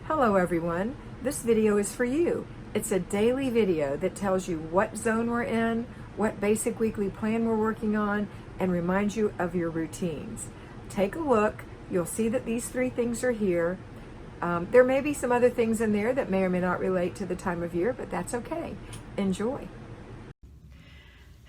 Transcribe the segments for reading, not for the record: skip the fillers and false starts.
Hello everyone, this video is for you. It's a daily video that tells you what zone we're in, what basic weekly plan we're working on, and reminds you of your routines. Take a look, you'll see that these three things are here. There may be some other things in there that may or may not relate to the time of year, but that's okay. Enjoy.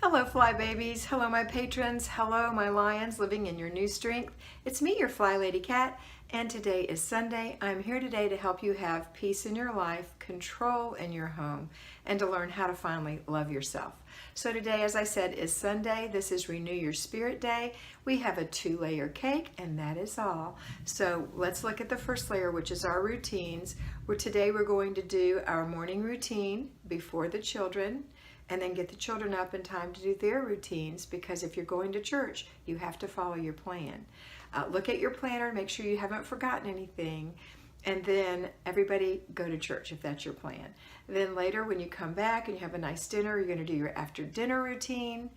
Hello fly babies, hello my patrons, hello my lions living in your new strength. It's me, your FlyLady Kat, and today is Sunday. I'm here today to help you have peace in your life, control in your home, and to learn how to finally love yourself. So today, as I said, is Sunday. This is Renew Your Spirit Day. We have a 2-layer cake, and that is all. So let's look at the first layer, which is our routines. Today we're going to do our morning routine before the children, and then get the children up in time to do their routines, because if you're going to church, you have to follow your plan. Look at your planner, make sure you haven't forgotten anything, and then everybody go to church if that's your plan. Then later when you come back and you have a nice dinner, you're going to do your after dinner routine,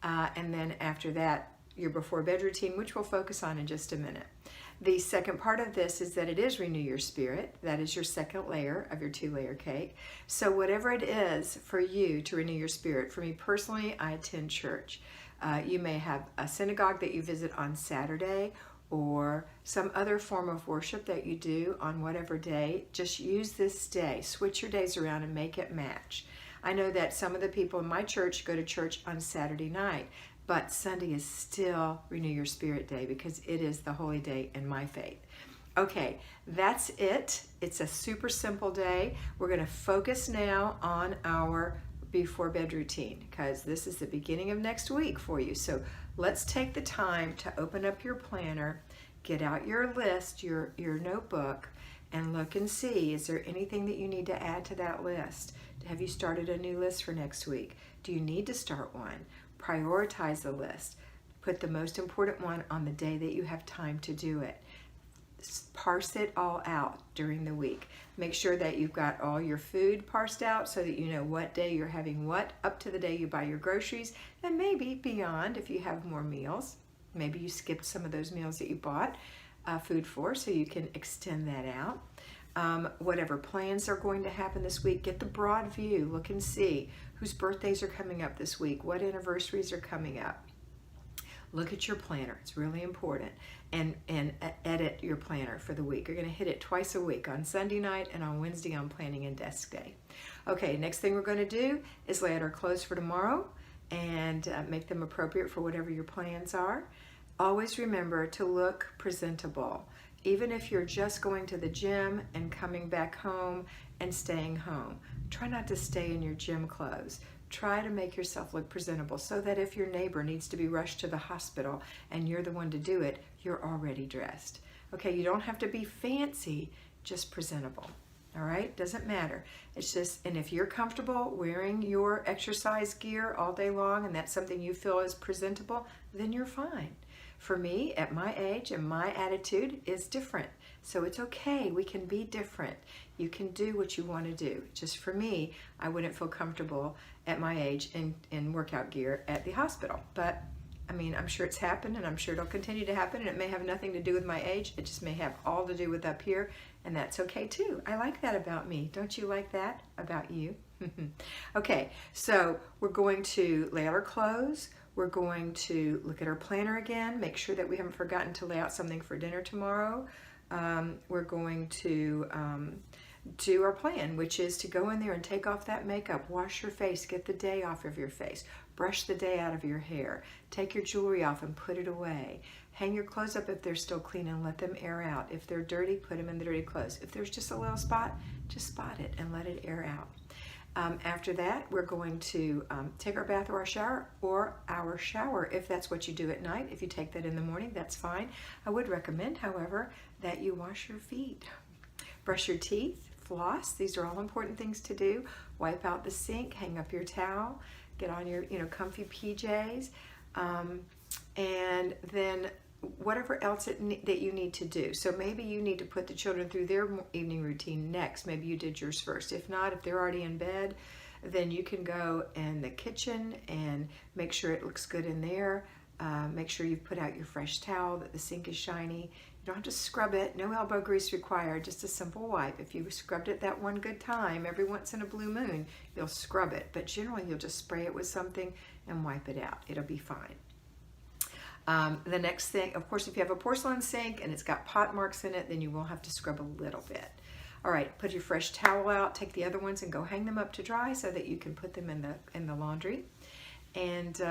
and then after that your before bed routine, which we'll focus on in just a minute. The second part of this is that it is Renew Your Spirit. That is your second layer of your 2-layer cake. So whatever it is for you to renew your spirit, for me personally, I attend church. You may have a synagogue that you visit on Saturday, or some other form of worship that you do on whatever day. Just use this day, switch your days around and make it match. I know that some of the people in my church go to church on Saturday night, but Sunday is still Renew Your Spirit Day because it is the holy day in my faith. Okay, that's it. It's a super simple day. We're going to focus now on our before bed routine because this is the beginning of next week for you. So let's take the time to open up your planner, get out your list, your notebook, and look and see, is there anything that you need to add to that list? Have you started a new list for next week? Do you need to start one? Prioritize the list. Put the most important one on the day that you have time to do it. Parse it all out during the week. Make sure that you've got all your food parsed out so that you know what day you're having what up to the day you buy your groceries, and maybe beyond if you have more meals. Maybe you skipped some of those meals that you bought food for, so you can extend that out. Whatever plans are going to happen this week, get the broad view. Look and see whose birthdays are coming up this week, what anniversaries are coming up. Look at your planner, it's really important, and edit your planner for the week. You're going to hit it twice a week, on Sunday night and on Wednesday on planning and desk day. Okay, next thing we're going to do is lay out our clothes for tomorrow and make them appropriate for whatever your plans are. Always remember to look presentable. Even if you're just going to the gym and coming back home and staying home, try not to stay in your gym clothes. Try to make yourself look presentable so that if your neighbor needs to be rushed to the hospital and you're the one to do it, you're already dressed. Okay, you don't have to be fancy, just presentable. All right, doesn't matter. It's just, and if you're comfortable wearing your exercise gear all day long and that's something you feel is presentable, then you're fine. For me, at my age, and my attitude is different. So it's okay, we can be different. You can do what you want to do. Just for me, I wouldn't feel comfortable at my age in workout gear at the hospital. But I mean, I'm sure it's happened, and I'm sure it'll continue to happen, and it may have nothing to do with my age. It just may have all to do with up here, and that's okay too. I like that about me. Don't you like that about you? Okay, so we're going to lay out our clothes. We're going to look at our planner again, make sure that we haven't forgotten to lay out something for dinner tomorrow. We're going to do our plan, which is to go in there and take off that makeup, wash your face, get the day off of your face, brush the day out of your hair, take your jewelry off and put it away. Hang your clothes up if they're still clean and let them air out. If they're dirty, put them in the dirty clothes. If there's just a little spot, just spot it and let it air out. After that, we're going to take our bath or our shower if that's what you do at night. If you take that in the morning, that's fine. I would recommend, however, that you wash your feet, brush your teeth, floss. These are all important things to do. Wipe out the sink, hang up your towel, get on your comfy PJs, and then whatever else that you need to do. So maybe you need to put the children through their evening routine next. Maybe you did yours first. If not, if they're already in bed, then you can go in the kitchen and make sure it looks good in there. Make sure you've put out your fresh towel, that the sink is shiny. don't have to scrub it. No elbow grease required, just a simple wipe. If you scrubbed it that one good time, every once in a blue moon, you'll scrub it. But generally, you'll just spray it with something and wipe it out. It'll be fine. The next thing, of course, if you have a porcelain sink and it's got pot marks in it, then you will have to scrub a little bit. All right, put your fresh towel out, take the other ones and go hang them up to dry so that you can put them in the laundry. And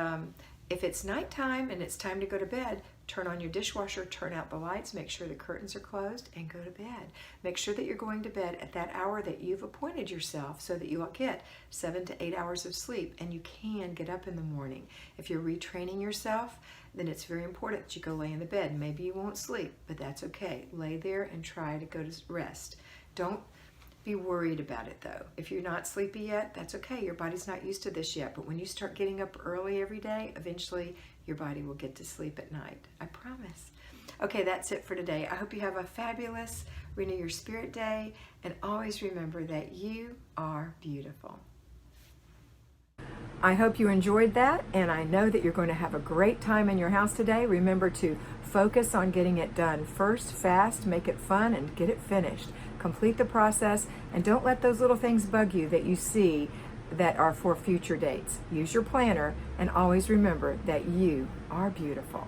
if it's nighttime and it's time to go to bed, turn on your dishwasher, turn out the lights, make sure the curtains are closed, and go to bed. Make sure that you're going to bed at that hour that you've appointed yourself so that you'll get 7 to 8 hours of sleep and you can get up in the morning. If you're retraining yourself, then it's very important that you go lay in the bed. Maybe you won't sleep, but that's okay. Lay there and try to go to rest. Don't be worried about it though. If you're not sleepy yet, that's okay. Your body's not used to this yet, but when you start getting up early every day, eventually your body will get to sleep at night. I promise. Okay, that's it for today. I hope you have a fabulous Renew Your Spirit Day, and always remember that you are beautiful. I hope you enjoyed that, and I know that you're going to have a great time in your house today. Remember to focus on getting it done first, fast, make it fun, and get it finished. Complete the process, and don't let those little things bug you that you see that are for future dates. Use your planner, and always remember that you are beautiful.